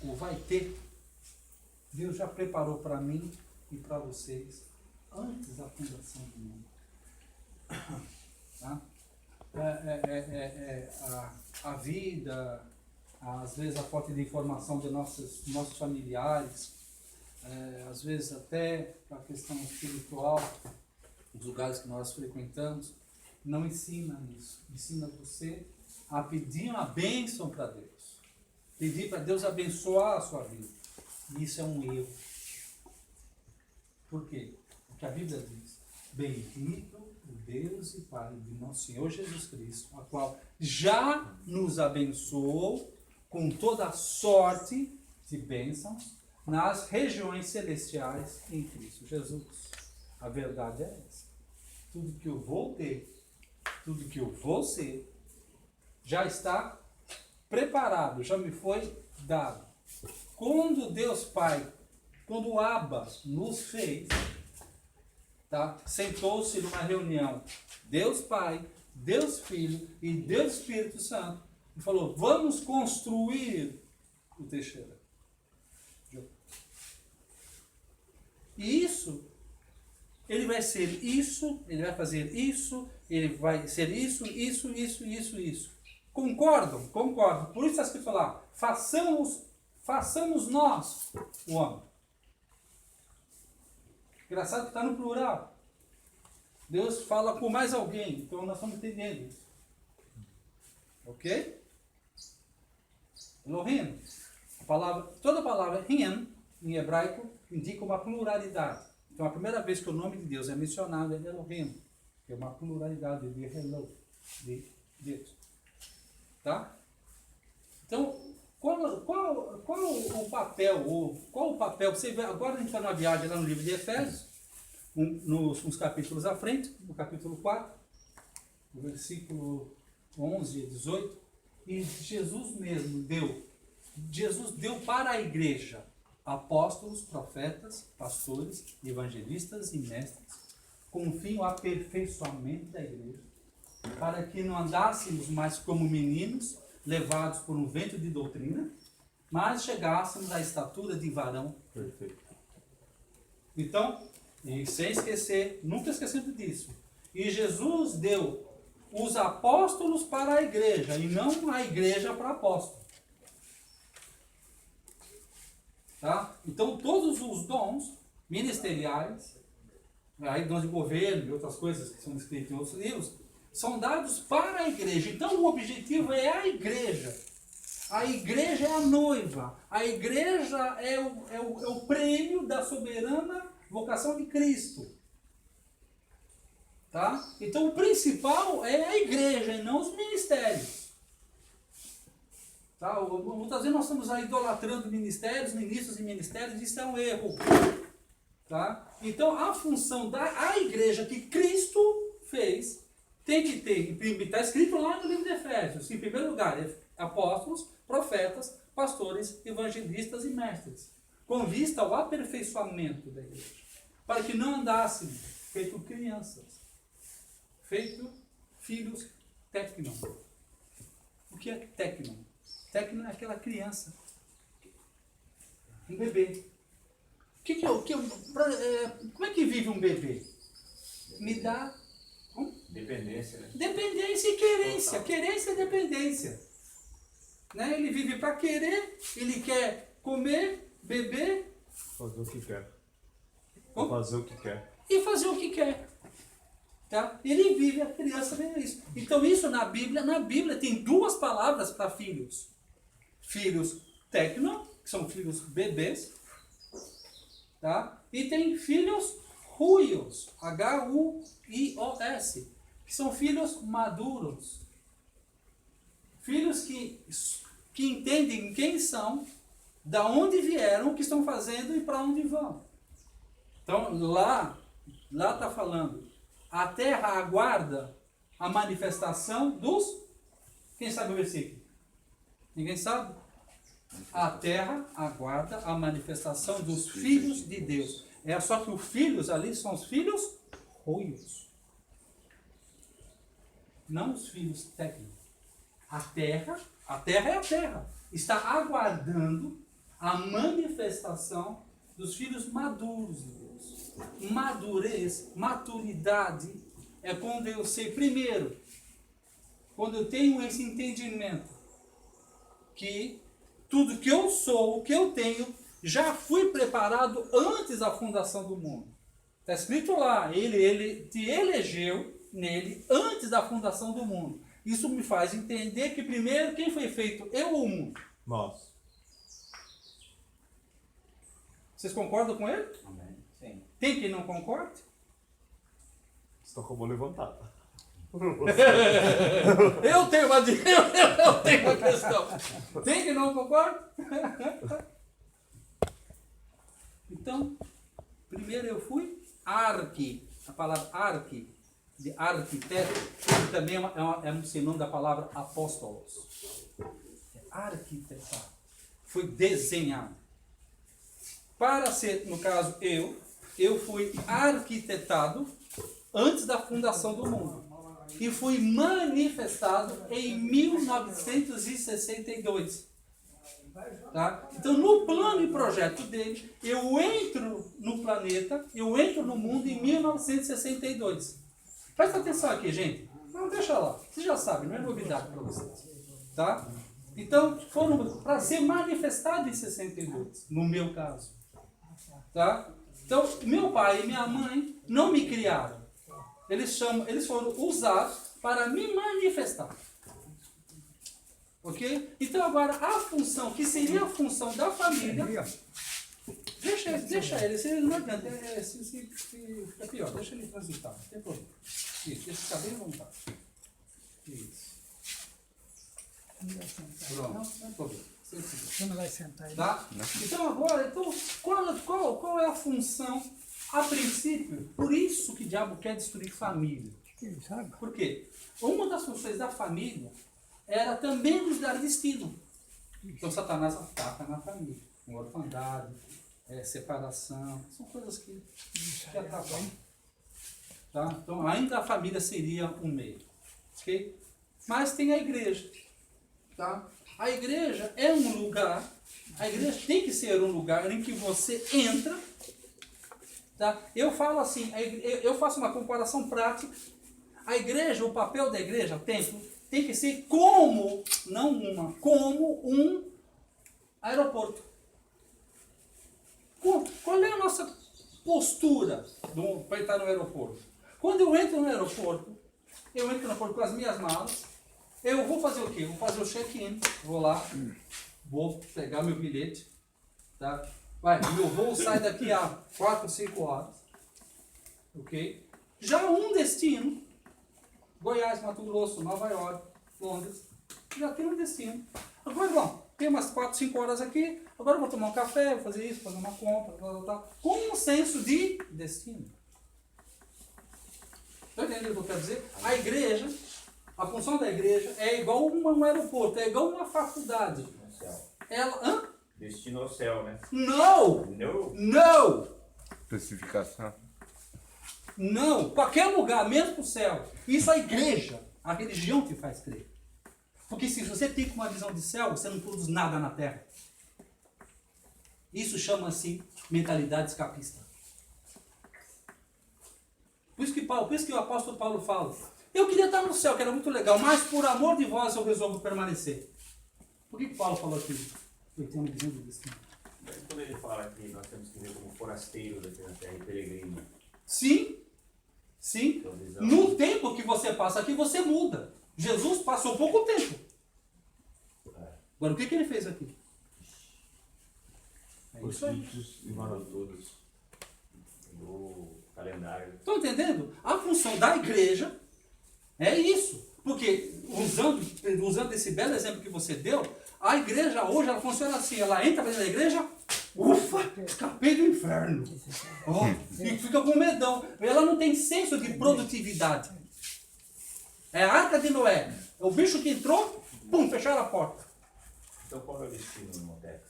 o vai ter, Deus já preparou para mim e para vocês antes da fundação do mundo. Tá? A vida, às vezes a falta de informação de nossos familiares, às vezes até a questão espiritual, os lugares que nós frequentamos, não ensina isso. Ensina você a pedir uma bênção para Deus. Pedir para Deus abençoar a sua vida. E isso é um erro. Por quê? Porque a Bíblia diz: bendito o Deus e Pai de nosso Senhor Jesus Cristo, a qual já nos abençoou com toda sorte de bênçãos nas regiões celestiais em Cristo Jesus. A verdade é essa. Tudo que eu vou ter, tudo que eu vou ser, já está preparado, já me foi dado. Quando Deus Pai, quando o Abba nos fez, tá? Sentou-se numa reunião, Deus Pai, Deus Filho e Deus Espírito Santo, e falou: vamos construir o Teixeira. E isso, ele vai ser isso, ele vai fazer isso, ele vai ser isso. Concordam? Concordam. Por isso está escrito lá: façamos nós o homem. Engraçado que está no plural. Deus fala com mais alguém, então nós estamos entendendo isso. Ok? Elohim. Toda a palavra Him, em hebraico, indica uma pluralidade. Então a primeira vez que o nome de Deus é mencionado é Elohim, que é uma pluralidade de Hello, de Deus. Tá? Então, qual o papel? Você vê, agora a gente está numa viagem lá no livro de Efésios, uns capítulos à frente, no capítulo 4, no versículo 11 e 18, e Jesus deu para a igreja apóstolos, profetas, pastores, evangelistas e mestres, com o fim o aperfeiçoamento da igreja, para que não andássemos mais como meninos, levados por um vento de doutrina, mas chegássemos à estatura de varão perfeito. Então, e sem esquecer, nunca esquecendo disso, e Jesus deu os apóstolos para a igreja, e não a igreja para apóstolo. Tá? Então, todos os dons ministeriais, aí dons de governo e outras coisas que são descritas em outros livros, são dados para a igreja. Então, o objetivo é a igreja. A igreja é a noiva. A igreja é o prêmio da soberana vocação de Cristo. Tá? Então, o principal é a igreja e não os ministérios. Tá? Muitas vezes nós estamos aí idolatrando ministérios, ministros e ministérios, isso é um erro. Tá? Então, a função da igreja que Cristo fez tem que ter, está escrito lá no livro de Efésios, em primeiro lugar, apóstolos, profetas, pastores, evangelistas e mestres, com vista ao aperfeiçoamento da igreja, para que não andássemos feito crianças, feito filhos tecnon. O que é tecnon? Tecnon é aquela criança, um bebê. Como é que vive um bebê? Me dá dependência, né? Dependência e querência. Total. Querência e dependência. Né? Ele vive para querer, ele quer comer, beber. Fazer o que quer. Como? Fazer o que quer. E fazer o que quer. Tá? Ele vive, a criança vê isso. Então isso na Bíblia tem duas palavras para filhos. Filhos tecno, que são filhos bebês. Tá? E tem filhos huios, H-U-I-O-S, que são filhos maduros. Filhos que entendem quem são, da onde vieram, o que estão fazendo e para onde vão. Então, lá está falando, a terra aguarda a manifestação dos... Quem sabe o versículo? Ninguém sabe? A terra aguarda a manifestação dos filhos de Deus. É só que os filhos ali são os filhos ruins. Não os filhos técnicos. A terra é a terra. Está aguardando a manifestação dos filhos maduros de Deus. Madurez, maturidade, é quando eu sei, primeiro, quando eu tenho esse entendimento que tudo que eu sou, o que eu tenho, já fui preparado antes da fundação do mundo. Está escrito lá, ele te elegeu nele antes da fundação do mundo. Isso me faz entender que primeiro, quem foi feito? Eu ou o mundo? Nós. Vocês concordam com ele? Amém. Sim. Tem quem não concorde? Estou com a mão levantada. Eu tenho uma questão. Tem quem não concorda? Então, primeiro eu fui arque. A palavra arque, de arquiteto, também é um sinônimo da palavra apóstolos. Arquitetar. Foi desenhado. Para ser, no caso, eu fui arquitetado antes da fundação do mundo. E fui manifestado em 1962. Tá? Então, no plano e projeto dele, eu entro no planeta, eu entro no mundo em 1962. Presta atenção aqui, gente. Não, deixa lá. Vocês já sabem, não é novidade para vocês. Tá? Então, foram para ser manifestado em 62, no meu caso. Tá? Então, meu pai e minha mãe não me criaram. Eles foram usados para me manifestar. Ok? Então agora a função, que seria a função da família, deixa ele, se ele não adianta, se fica pior, deixa ele transitar, não tem problema. Isso, deixa ele ficar bem à vontade. Isso. Pronto, não tem problema. Você não vai sentar aí. Tá? Então agora, qual é a função a princípio? Por isso que o diabo quer destruir família. Quem sabe? Por quê? Uma das funções da família era também nos dar destino. Então Satanás ataca na família. Orfandade, separação, são coisas que atacam. Tá? Então ainda a família seria um meio. Okay? Mas tem a igreja. Tá? A igreja é um lugar, a igreja tem que ser um lugar em que você entra. Tá? Eu falo assim, eu faço uma comparação prática. A igreja, o papel da igreja, o templo, tem que ser como um aeroporto. Qual é a nossa postura para entrar no aeroporto? Quando eu entro no aeroporto com as minhas malas, eu vou fazer o quê? Vou fazer o check-in, vou lá, vou pegar meu bilhete, tá? Meu voo sai daqui a 4, 5 horas, ok? Já um destino, Goiás, Mato Grosso, Nova York, Londres, já tem um destino. Agora, bom, tem umas 4, 5 horas aqui, agora eu vou tomar um café, vou fazer isso, fazer uma compra, com um senso de destino. Está entendendo o que eu quero dizer? A igreja, a função da igreja é igual um aeroporto, é igual uma faculdade. No céu. Ela, Destino ao céu, né? Não! Não. Não! Especificação. Não! Qualquer lugar, mesmo o céu. Isso é a igreja, a religião que faz crer. Porque se você tem uma visão de céu, você não produz nada na terra. Isso chama-se mentalidade escapista. Por isso que o apóstolo Paulo fala, eu queria estar no céu, que era muito legal, mas por amor de vós eu resolvo permanecer. Por que Paulo falou aquilo? Eu tenho uma visão de destino. Mas quando ele fala que nós temos que ver como forasteiros aqui na terra e peregrino. Sim, sim. Então, visão. No tempo que você passa aqui, você muda. Jesus passou pouco tempo. Agora, o que ele fez aqui? É Os isso aí. sítios e moram todos. Do calendário. Estão entendendo? A função da igreja é isso. Porque, usando esse belo exemplo que você deu, a igreja hoje ela funciona assim. Ela entra dentro da igreja, ufa, escapei do inferno. Oh, e fica com medão. Ela não tem senso de produtividade. É a arca de Noé. O bicho que entrou, pum, fecharam a porta. Então qual é o destino no Motex?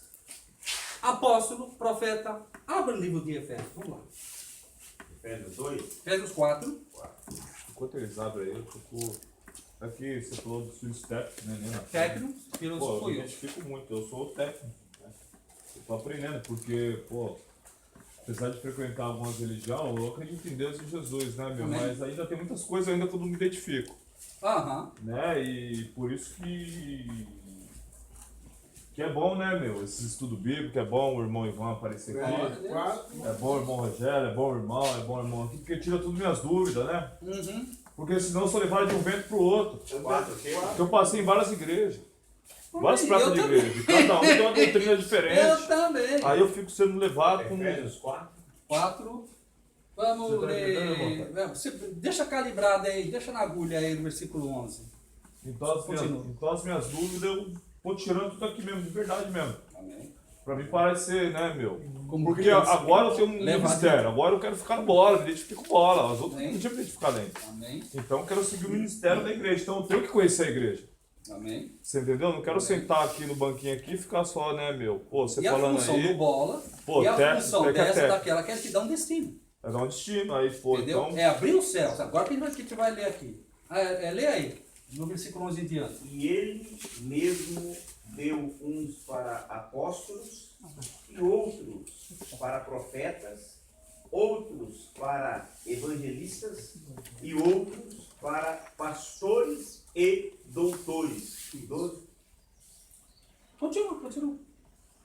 Apóstolo, profeta, abra o livro de Efésios. Vamos lá. Efésios 2? Efésios 4. Enquanto eles abrem aí, eu fico... Aqui você falou do seu step, né? Técnico, Pô, filosofia. eu me identifico muito, eu sou o técnico. Né? tô aprendendo, porque, pô, apesar de frequentar algumas religiões, eu acredito em Deus e Jesus, né, meu? Amém. Mas ainda tem muitas coisas ainda que eu não me identifico, Aham. né? E por isso que é bom, né, meu? Esse estudo bíblico, é bom o irmão Ivan aparecer Glória a aqui. Deus. É bom o irmão Rogério, é bom o irmão aqui, porque tira tudo minhas dúvidas, né? Uhum. Porque senão eu sou levado de um vento pro outro. 4 quê? Porque eu passei em várias igrejas, várias Eu praças de também. igreja, e cada um tem uma doutrina Eu diferente. também. Aí eu fico sendo levado como... Efésios 4. 4. Vamos Você tá entendendo, ler. Deixa calibrado aí, deixa na agulha aí no versículo 11. Então Continua. as minhas dúvidas eu vou tirando tudo aqui mesmo, de verdade mesmo. Amém. Pra mim parar de ser, né, meu? Como Porque criança. agora eu tenho um Levado. ministério, agora eu quero ficar no bola, me identifico com bola, as outras Amém. não tinha me identificar dentro. Amém. Então eu quero seguir o ministério da igreja, então eu tenho que conhecer a igreja. Amém. Você entendeu? Não quero Amém. sentar aqui no banquinho aqui e ficar só, né, meu? Pô, você E a falando função aí, do bola, pô, e a técnico, função técnico é dessa, técnico. daquela, que é te dar um destino. é dar um destino, aí, pô, Entendeu? então... É abrir os céus. Agora que a gente vai ler aqui. Lê aí, no versículo 11 em diante. E ele mesmo deu uns para apóstolos e outros para profetas, outros para evangelistas e outros para pastores e doutores. 12. Continua.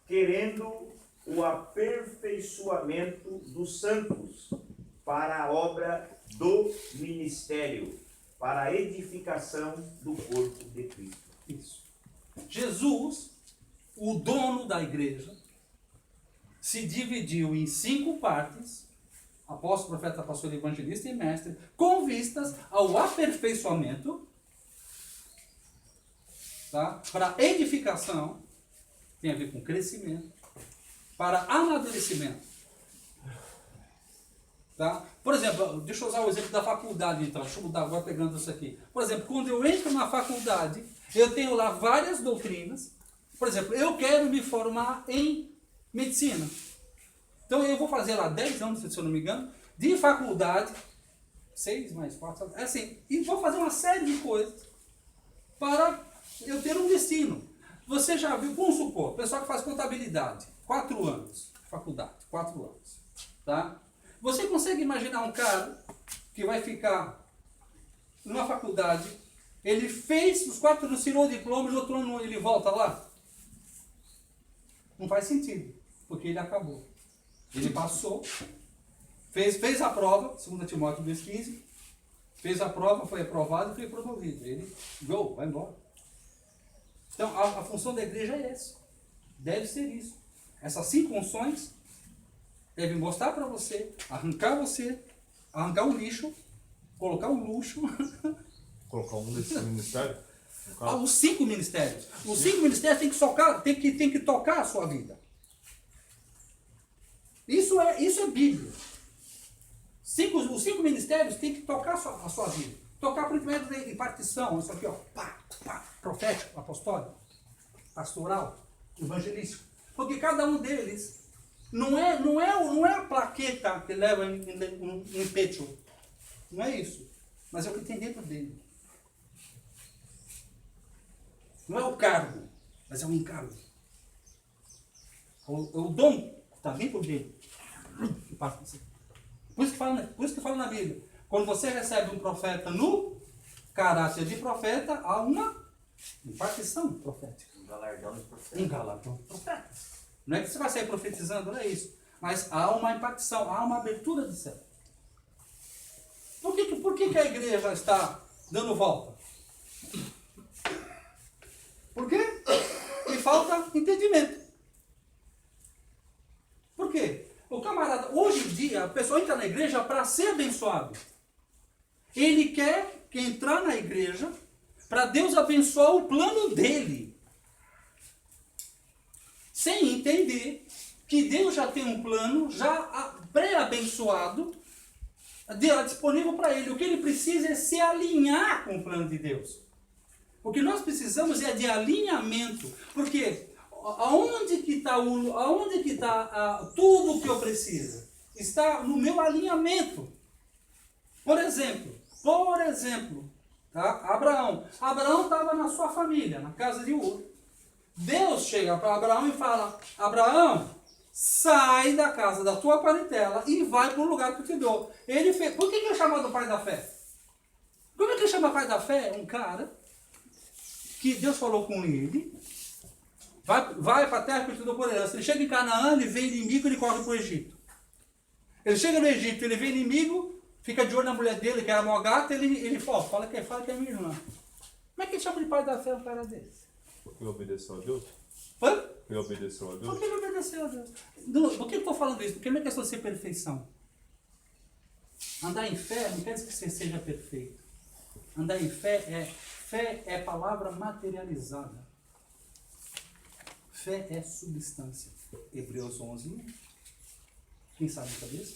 Querendo o aperfeiçoamento dos santos para a obra do ministério, para a edificação do corpo de Cristo. Isso. Jesus, o dono da igreja, se dividiu em 5 partes, apóstolo, profeta, pastor, evangelista e mestre, com vistas ao aperfeiçoamento, tá? Para edificação, tem a ver com crescimento, para amadurecimento. Tá? Por exemplo, deixa eu usar o exemplo da faculdade, então, deixa eu mudar agora pegando isso aqui. Por exemplo, quando eu entro na faculdade, eu tenho lá várias doutrinas. Por exemplo, eu quero me formar em medicina. Então eu vou fazer lá 10 anos, se eu não me engano, de faculdade, 6 mais 4, assim, e vou fazer uma série de coisas para eu ter um destino. Você já viu, vamos supor, pessoal que faz contabilidade, 4 anos de faculdade, 4 anos, tá? Você consegue imaginar um cara que vai ficar numa faculdade, ele fez os 4 anos, tirou o diploma e no outro ano ele volta lá? Não faz sentido, porque ele acabou. Ele passou, fez a prova, 2 Timóteo 2,15, fez a prova, foi aprovado e foi promovido. Ele, vai embora. Então, a função da igreja é essa. Deve ser isso. Essas 5 funções devem mostrar para você, arrancar o lixo, colocar o luxo. Colocar um desse ministério? Os 5 ministérios. Os 5 ministérios têm que tocar a sua vida. Isso é Bíblia. Os 5 ministérios têm que tocar a sua vida. Tocar primeiro em partição, isso aqui, ó, profético, apostólico, pastoral, evangelístico. Porque cada um deles não é a plaqueta que leva em pecho. Não é isso. Mas é o que tem dentro dele. Não é o cargo, mas é o encargo. O dom está dentro dele. Por isso que fala na Bíblia. Quando você recebe um profeta no caráter de profeta, há uma impartição profética. Um galardão de profeta. Um galardão de profeta. Não é que você vai sair profetizando, não é isso. Mas há uma impartição, há uma abertura de céu. Por que a igreja está dando volta? Por quê? Porque falta entendimento. Por quê? O camarada, hoje em dia, a pessoa entra na igreja para ser abençoado. Ele quer entrar na igreja para Deus abençoar o plano dele. Sem entender que Deus já tem um plano já pré-abençoado disponível para ele. O que ele precisa é se alinhar com o plano de Deus. O que nós precisamos é de alinhamento. Porque aonde que está tudo o que eu preciso? Está no meu alinhamento. Por exemplo, tá? Abraão estava na sua família, na casa de Ur. Deus chega para Abraão e fala: Abraão, sai da casa da tua parentela e vai para o lugar que eu te dou. Ele fez. Por que é chamado pai da fé? Como é que chama pai da fé? Um cara que Deus falou com ele, vai para a terra que eu te dou por herança. Ele chega em Canaã, ele vê inimigo, ele corre para o Egito. Ele chega no Egito, ele vê inimigo, fica de olho na mulher dele, que era uma gata, ele fala que é minha irmã. Como é que ele chama de pai da fé um cara desse? Porque ele obedeceu a Deus? Hã? Ele obedeceu a Deus? Por que ele obedeceu a Deus? Por que eu estou falando isso? Porque não é questão de ser perfeição. Andar em fé não quer dizer que você seja perfeito. Andar em fé é palavra materializada. Fé é substância. Hebreus 11. Quem sabe a cabeça?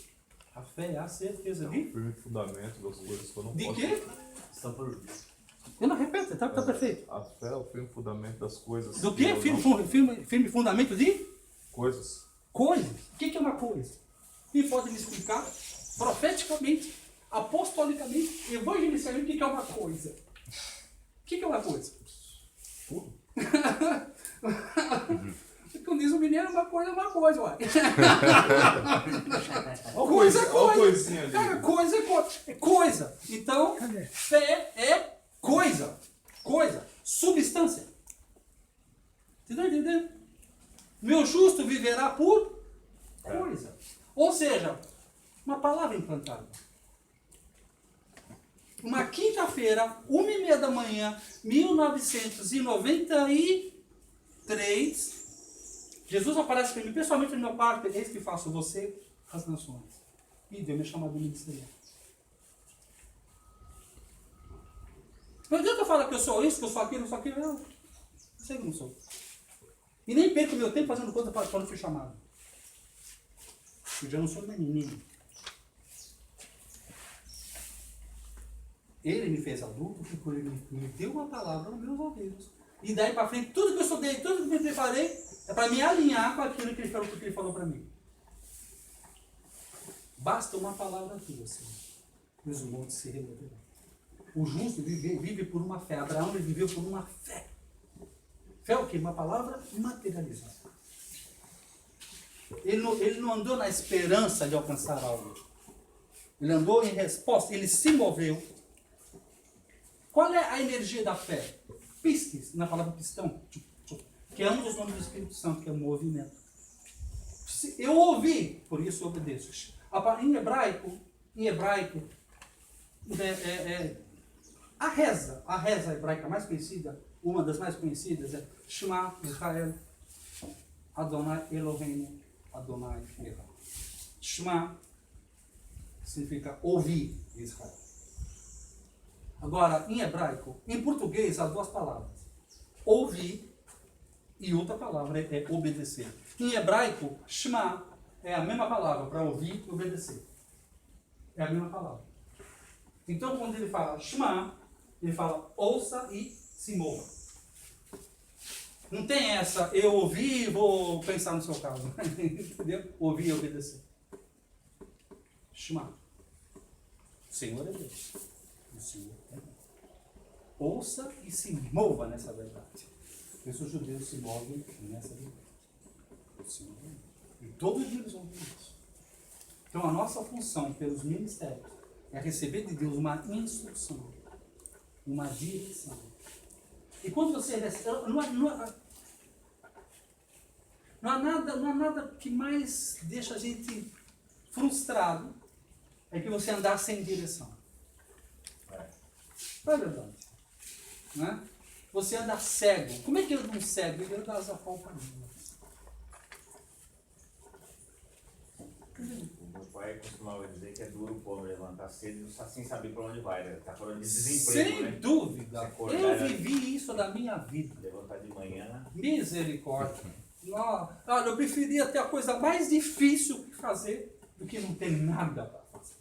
A fé é a certeza de... Firme fundamento das coisas que eu não De posso... quê? Estão por Eu não repito, tá perfeito. A fé é o firme fundamento das coisas. Do que? eu não- Firme fundamento de? Coisas. Coisas. O que é uma coisa? E pode me explicar profeticamente, apostolicamente, evangelicamente, o que é uma coisa? O que é uma coisa? Tudo. Como diz o mineiro, uma coisa é uma coisa, uai. Olha Coisa é Olha a coisa. coisinha ali. Cara, coisa é coisa. É coisa. Então, Cadê? fé é coisa. Coisa. Substância. Você está entendendo? Meu justo viverá por coisa. Ou seja, uma palavra implantada. Uma quinta-feira, 1h30 da manhã, 1993, Jesus aparece para mim pessoalmente no meu quarto, eis que faço você as nações. E Deus me chamou de ministerial. Não adianta eu falar que eu sou isso, que eu sou aquilo, eu sei que não sou. E nem perco meu tempo fazendo coisa para quando fui chamado. Eu já não sou menino. Ele me fez adulto, porque ele me deu uma palavra nos meus ouvidos. E daí para frente, tudo que eu estudei, tudo que eu me preparei, é para me alinhar com aquilo que ele falou para mim. Basta uma palavra tua, Senhor. E os montes se removerão. O justo vive por uma fé. Abraão ele viveu por uma fé. Fé é o quê? Uma palavra materializada. Ele não andou na esperança de alcançar algo. Ele andou em resposta, ele se moveu. Qual é a energia da fé? Pistes, na palavra pistão, que é um dos nomes do Espírito Santo, que é movimento. Eu ouvi, por isso eu obedeço. Em hebraico, a reza hebraica mais conhecida, uma das mais conhecidas é Shema Israel, Adonai Eloheinu, Adonai Echad. Shema significa ouvir Israel. Agora, em hebraico, em português há duas palavras. Ouvir e outra palavra é obedecer. Em hebraico, Shema é a mesma palavra para ouvir e obedecer. É a mesma palavra. Então, quando ele fala Shema, ele fala ouça e se mova. Não tem essa, eu ouvi e vou pensar no seu caso. Entendeu? Ouvir e obedecer. Shema. O Senhor é Deus. O Senhor é Deus. Ouça e se mova nessa verdade. Por isso os judeus se movem nessa verdade. O Senhor é Deus. E todos eles ouvem isso. Então a nossa função pelos ministérios é receber de Deus uma instrução, uma direção. E quando você recebe, não há nada que mais deixa a gente frustrado é que você andar sem direção. Não é verdade? Né? Você anda cego. Como é que anda um cego? Ele anda às apalpadinhas. Meu pai costumava dizer que é duro o povo levantar cedo sem saber para onde vai. Né? Tá falando de desemprego, Sem né? dúvida. Você acordar, Eu vivi isso da minha vida. levantar de manhã. Misericórdia. Olha, eu preferia ter a coisa mais difícil que fazer do que não ter nada para fazer.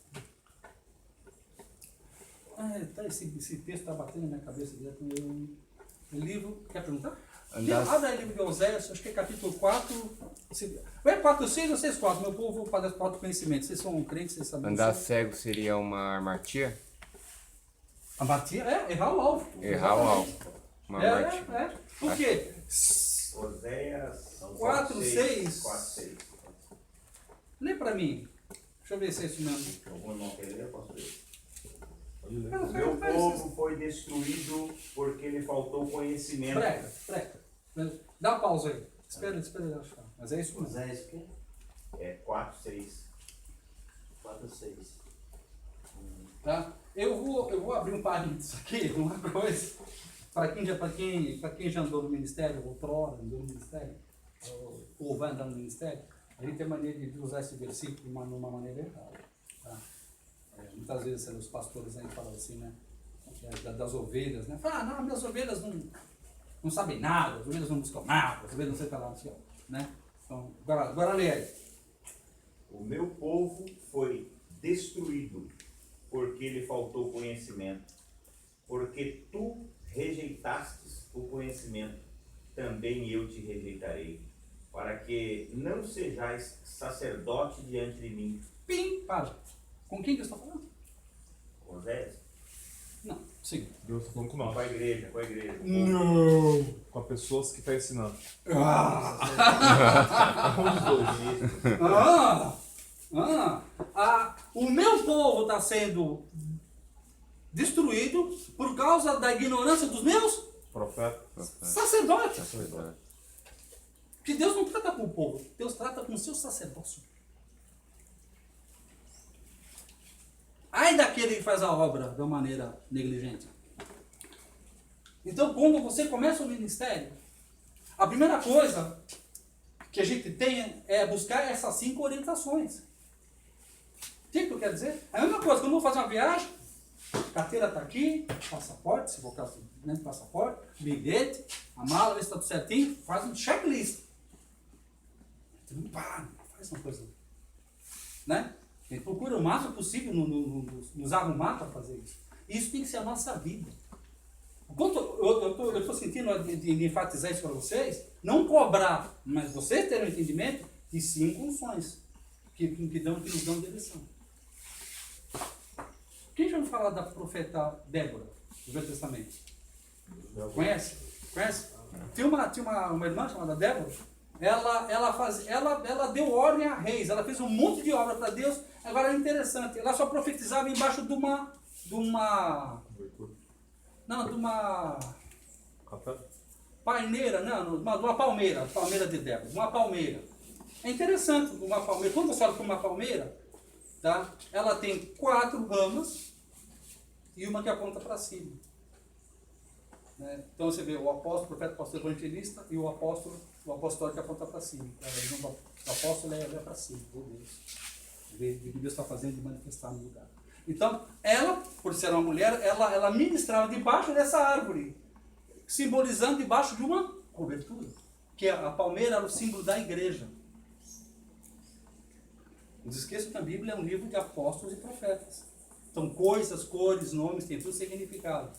Esse texto está batendo na minha cabeça direto. O livro, quer perguntar? Abre aí o livro de Oséias, acho que é capítulo 4. É 4, 6 ou 6, 4? Meu povo faz as 4 conhecimentos. Vocês são crentes, vocês sabem. Andar cego seria uma armadilha? A batia é errar o alvo. Errar o alvo. Uma armadilha. Por quê? Oséias 4, 6. 4, 6. Lê pra mim. Deixa eu ver se é isso mesmo. Algum irmão quer ler? Eu posso ler. Pode ler. Não, O meu povo foi destruído porque lhe faltou conhecimento. Prega. Dá uma pausa aí. Espera ele achar. Mas é isso mesmo. Oséias o quê? É 4, 6. 4, 6. Tá? Eu vou abrir um parênteses aqui, uma coisa. Para quem já andou no ministério, outrora andou no ministério, ou vai andar no ministério, a gente tem mania de usar esse versículo numa maneira errada. Tá? Muitas vezes os pastores aí falam assim, né? Das ovelhas, né? Fala, não, minhas ovelhas não sabem nada, as ovelhas não buscam nada, as ovelhas não sei o que lá, não sei o que, né? Então, agora lê aí. O meu povo foi destruído porque lhe faltou conhecimento. Porque tu rejeitastes o conhecimento, também eu te rejeitarei, para que não sejais sacerdote diante de mim. Pim! Para. Com quem que eu estou falando? Oséias? Não, sim. Deus está falando com Com nós. a igreja, com a igreja. Não! Com as pessoas que está ensinando. O meu povo está sendo destruído por causa da ignorância dos meus Profeta. sacerdotes. Que Deus não trata com o povo, Deus trata com o seu sacerdócio. Ai daquele que faz a obra de uma maneira negligente. Então, quando você começa o ministério, a primeira coisa que a gente tem é buscar essas 5 orientações. O que eu quero dizer? É a mesma coisa, quando eu vou fazer uma viagem, carteira está aqui, passaporte, se for caso de passaporte, bilhete, a mala, vê se está tudo certinho, faz um checklist. Não faz uma coisa. Né? A gente procura o máximo possível nos arrumar para fazer isso. Isso tem que ser a nossa vida. Eu estou sentindo de enfatizar isso para vocês, não cobrar, mas vocês terem um entendimento de 5 funções que nos dão direção. Quem já ouviu falar da profeta Débora, do Velho Testamento? Conhece? Tinha uma irmã chamada Débora. Ela deu ordem a reis, ela fez um monte de obra para Deus. Agora é interessante, ela só profetizava embaixo de uma paineira, não, de uma palmeira de Débora, uma palmeira. É interessante uma palmeira. Quando você olha para uma palmeira, tá? Ela tem 4 ramas e uma que aponta para cima. Né? Então você vê o apóstolo, o profeta, o pastor evangelista e o apóstolo que aponta para cima. O apóstolo é para cima, por Deus. O que Deus está fazendo de manifestar no lugar. Então, ela, por ser uma mulher, ela ministrava debaixo dessa árvore, simbolizando debaixo de uma cobertura, que a palmeira era o símbolo da igreja. Não se esqueçam que a Bíblia é um livro de apóstolos e profetas. Então, coisas, cores, nomes, tem tudo significado.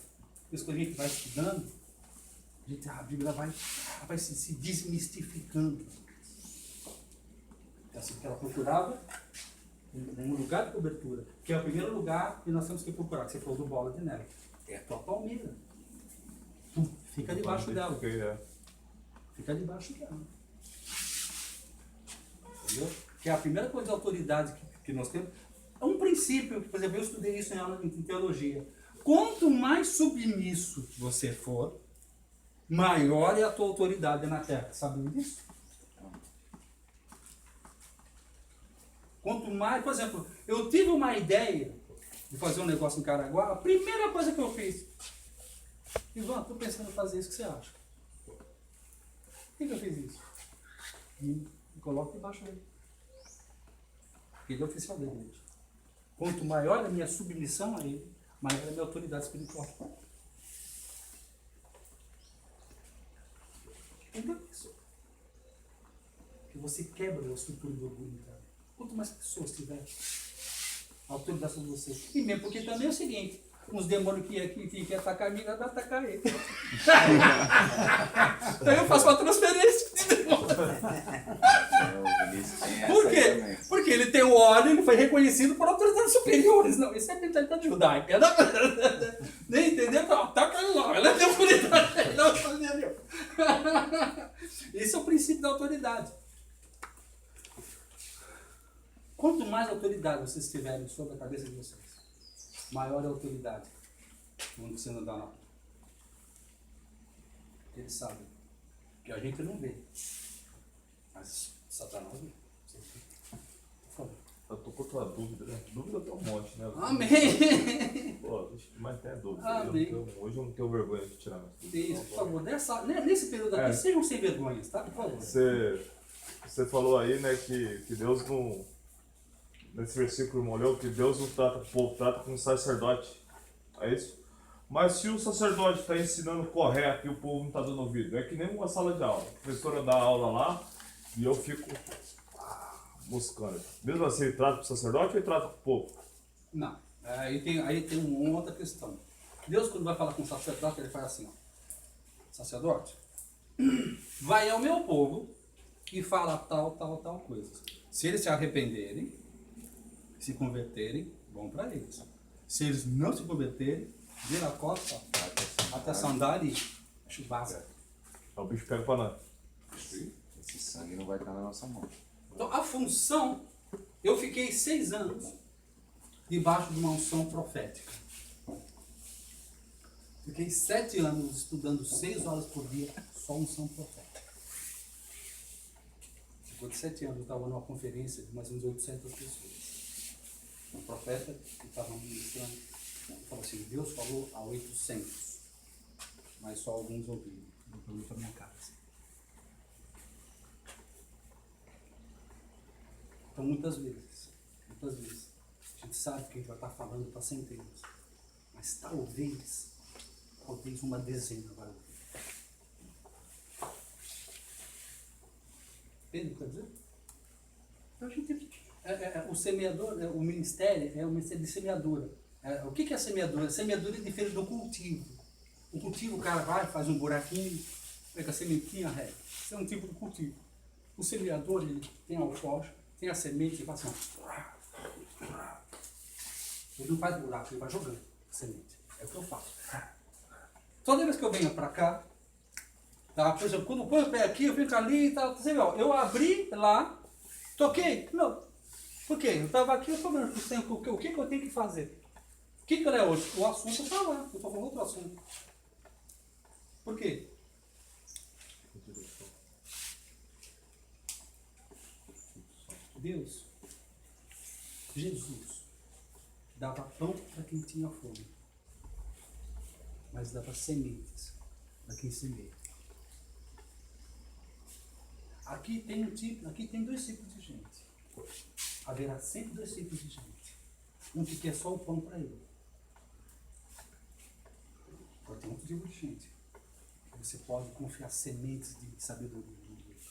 Por isso que a gente vai estudando, a Bíblia vai se desmistificando. É assim que ela procurava um lugar de cobertura, que é o primeiro lugar que nós temos que procurar, que você falou do bola de neve. É a tua palmeira. Fica debaixo dela. Fica debaixo dela. Entendeu? Que é a primeira coisa de autoridade que nós temos. É um princípio, por exemplo, eu estudei isso em aula em teologia. Quanto mais submisso você for, maior é a tua autoridade na terra. Sabe disso? Quanto mais, por exemplo, eu tive uma ideia de fazer um negócio em Caraguá, a primeira coisa que eu fiz, Ivan, estou pensando em fazer isso, o que você acha? Por que eu fiz isso? Me coloco debaixo dele. Ele é oficial da igreja. Quanto maior a minha submissão a ele, maior é a minha autoridade espiritual. Entendeu isso? Que você quebra a estrutura do orgulho, cara. Quanto mais pessoas tiver a autoridade sobre você. E mesmo porque também é o seguinte, uns demônios que quer atacar a mim, vai atacar ele. Então eu faço uma transferência de demônio. Por quê? Porque ele tem o óleo, ele foi reconhecido por autoridades superiores. Não, isso é mentalidade judaica. Nem entendeu? Ataca ele lá, ela é autoridade. dá autoridade. Quanto mais autoridade vocês tiverem sobre a cabeça de vocês, maior é a autoridade quando você não dá na rua. Eles sabem que a gente não vê, mas Satanás vê. Por favor. Eu tô com outra dúvida, né? Dúvida tem um monte, né? Amém! Pô, mas tem dúvida. Amém. Hoje eu não tenho vergonha de tirar minhas dúvidas. Isso, por favor, nesse período aqui, sejam sem vergonhas, tá? Por favor. Você falou aí, né, que Deus não... Nesse versículo molhou, que Deus não trata com o povo, trata com o sacerdote. É isso? Mas se o sacerdote está ensinando correto e o povo não está dando ouvido, é que nem uma sala de aula. A professora dá aula lá e eu fico buscando. Mesmo assim, ele trata com o sacerdote ou ele trata com o povo? Não, aí tem uma outra questão. Deus, quando vai falar com o sacerdote, ele faz assim, ó. Sacerdote, vai ao meu povo e fala tal coisa. Se eles se arrependerem, se converterem, bom para eles. Se eles não se converterem, vira a costa até a sandália e chubasca. O bicho pega para nós. Esse sangue não vai estar na nossa mão. Então, a função, eu fiquei 6 anos debaixo de uma unção profética. Fiquei 7 anos estudando 6 horas por dia, só unção profética. Depois de 7 anos, eu estava numa conferência de mais ou menos 800 pessoas. Um profeta que estava ministrando, falou assim, Deus falou a 800, mas só alguns ouviram. Eu falei para minha casa. Então, muitas vezes, a gente sabe que a gente vai estar falando para centenas, mas talvez uma dezena vai ouvir. Entende o que eu quero dizer? Então, a gente, o semeador, o ministério é um ministério de semeadura. O que é semeadura? Semeadura é diferente do cultivo. O cultivo, o cara vai, faz um buraquinho, pega a sementinha, rega. Isso é um tipo de cultivo. O semeador, ele tem alforje, tem a semente e faz assim. Ele não faz buraco, ele vai jogando a semente. É o que eu faço. Toda vez que eu venho para cá, tá? Por exemplo, quando eu ponho o pé aqui, eu fico ali e tal. Tá, eu abri lá, toquei. Não. Por quê? Eu estava aqui, eu estou vendo o que eu tenho que fazer. O que é hoje? O assunto está lá. Eu estou falando outro assunto. Por quê? Deus, Jesus, dava pão para quem tinha fome, mas dava sementes para quem semeia. Aqui tem 2 tipos de gente. Haverá sempre 2 tipos de gente. Um que quer só o pão para ele. Agora tem outro tipo de gente. Você pode confiar sementes de sabedoria.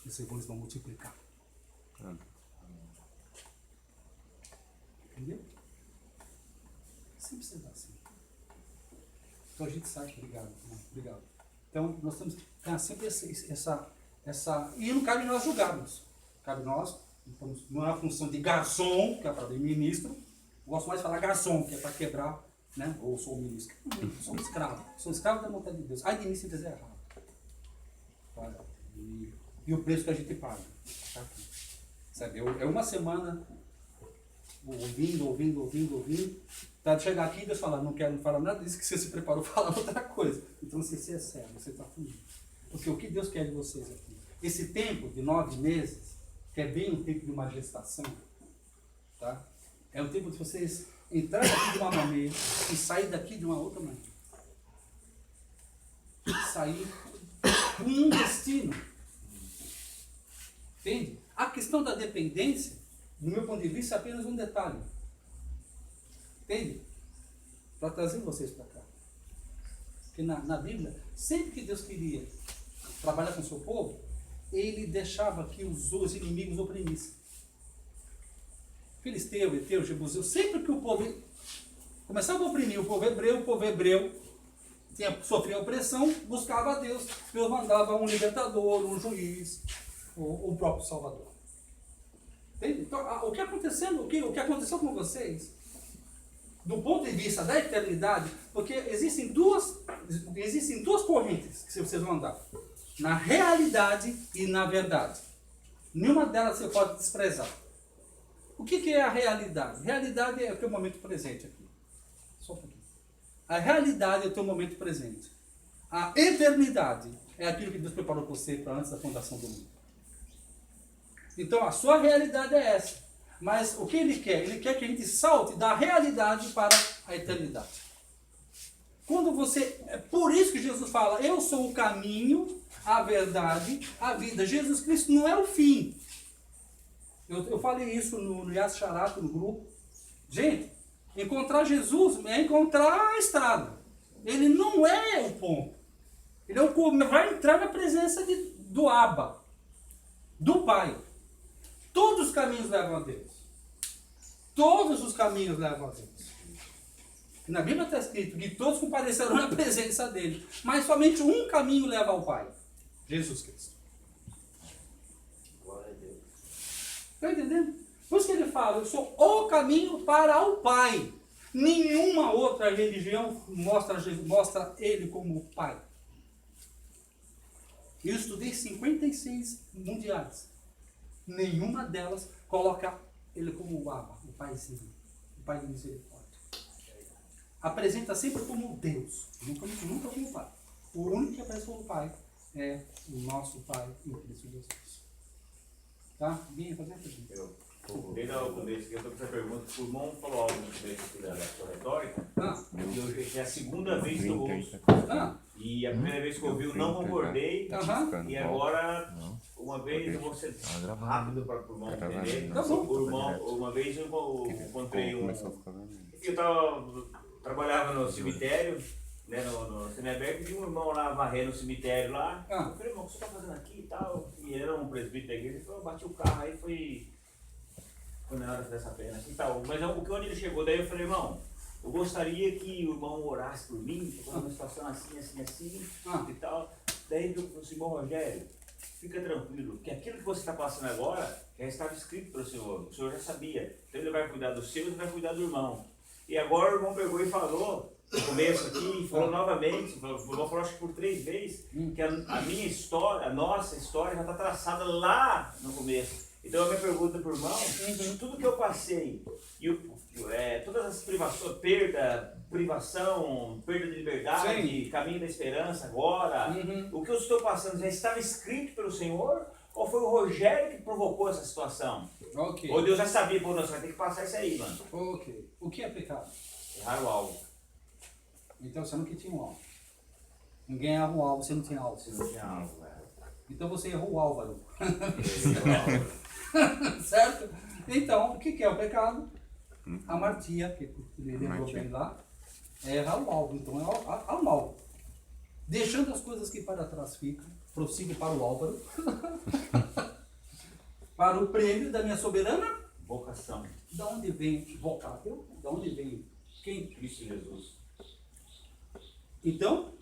E eles vão multiplicar. Entendeu? Sempre será assim. Então a gente sabe, obrigado. Então nós temos que ter sempre essa. E não cabe nós julgarmos. Cabe nós, então, não é a função de garçom, que é para ministro. Eu gosto mais de falar garçom, que é para quebrar, né? Ou sou ministro. Não, sou escravo. Sou escravo da vontade de Deus. Ai de mim se fizer errado. E o preço que a gente paga. Tá? Sabe? É uma semana ouvindo, tá, chegar aqui e Deus falar, não quero falar nada disso, que você se preparou para falar outra coisa. Então você é sério, você está fugindo. Porque o que Deus quer de vocês aqui? Esse tempo de 9 meses, que é bem um tempo de uma gestação, tá? É um tempo de vocês entrarem aqui de uma maneira e sair daqui de uma outra maneira. Sair com um destino. Entende? A questão da dependência, do meu ponto de vista, é apenas um detalhe. Entende? Para trazer vocês para cá. Porque na Bíblia, sempre que Deus queria trabalhar com o seu povo, ele deixava que os inimigos oprimissem. Filisteu, Eteu, Jebuseu, sempre que o povo começava a oprimir o povo hebreu sofria opressão, buscava a Deus. Deus mandava um libertador, um juiz, ou o próprio Salvador. Entende? Então, o que aconteceu com vocês, do ponto de vista da eternidade, porque existem duas correntes que vocês vão andar. Na realidade e na verdade. Nenhuma delas você pode desprezar. O que é a realidade? Realidade é o teu momento presente aqui. Só um pouquinho. A realidade é o teu momento presente. A eternidade é aquilo que Deus preparou para você para antes da fundação do mundo. Então a sua realidade é essa. Mas o que Ele quer? Ele quer que a gente salte da realidade para a eternidade. Quando você... É por isso que Jesus fala, eu sou o caminho, a verdade, a vida. Jesus Cristo não é o fim. Eu falei isso no Yas Sharato, no grupo. Gente, encontrar Jesus é encontrar a estrada. Ele não é o ponto. Ele é o vai entrar na presença do Abba, do Pai. Todos os caminhos levam a Deus. Todos os caminhos levam a Deus. Na Bíblia está escrito que todos comparecerão na presença dele. Mas somente um caminho leva ao Pai. Jesus Cristo. Glória a Deus. Está entendendo? Por isso que ele fala, eu sou o caminho para o Pai. Nenhuma outra religião mostra ele como o Pai. Eu estudei 56 mundiais. Nenhuma delas coloca ele como o Abba, o Paizinho, o Pai de misericórdia. Apresenta sempre como Deus, nunca como Pai. O único que aparece como Pai é o nosso Pai em Cristo Jesus. Tá? Vinha fazer a pergunta. Desde o começo que eu estou com essa pergunta, o irmão falou algo no começo aqui da sua retórica, e hoje é a segunda vez que eu ouço. E a primeira vez que eu ouvi, eu não concordei, e agora, uma vez, eu vou ser rápido para o irmão entender. O irmão, uma vez eu encontrei eu trabalhava no cemitério, né, no semiaberto, e tinha um irmão lá varrendo o cemitério lá. Eu falei, irmão, o que você está fazendo aqui e tal? E ele era um presbítero da igreja, ele falou, eu bati o carro, aí foi na hora dessa pena assim, tal. Mas onde ele chegou, daí eu falei, irmão, eu gostaria que o irmão orasse por mim, estou numa situação assim e tal. Daí ele falou assim, irmão Rogério, fica tranquilo, que aquilo que você está passando agora já estava escrito para o senhor já sabia. Então ele vai cuidar do seu e vai cuidar do irmão. E agora o irmão pegou e falou, no começo aqui, falou novamente, falou acho que por 3 vezes, que a minha história, a nossa história já está traçada lá no começo. Então a minha pergunta para o irmão, tudo que eu passei, todas as privações, privação, perda de liberdade, caminho da esperança agora, o que eu estou passando já estava escrito pelo Senhor? Ou foi o Rogério que provocou essa situação? Ok. Ou Deus já sabia, pô, nós vamos ter que passar isso aí, mano. Ok. O que é pecado? Errar o alvo. Então você nunca tinha um alvo. Ninguém erra um alvo, você não tinha alvo. Você não tinha alvo, velho. Então você errou o Álvaro. Errou o alvo. Certo? Então, o que é o pecado? A martia, que ele lembrou bem lá, é errar o alvo. Então há um alvo. Deixando as coisas que para trás ficam, prossigo para o Álvaro, para o prêmio da minha soberana Vocação. Da onde vem vocável? Da onde vem quem? Cristo Jesus. Então,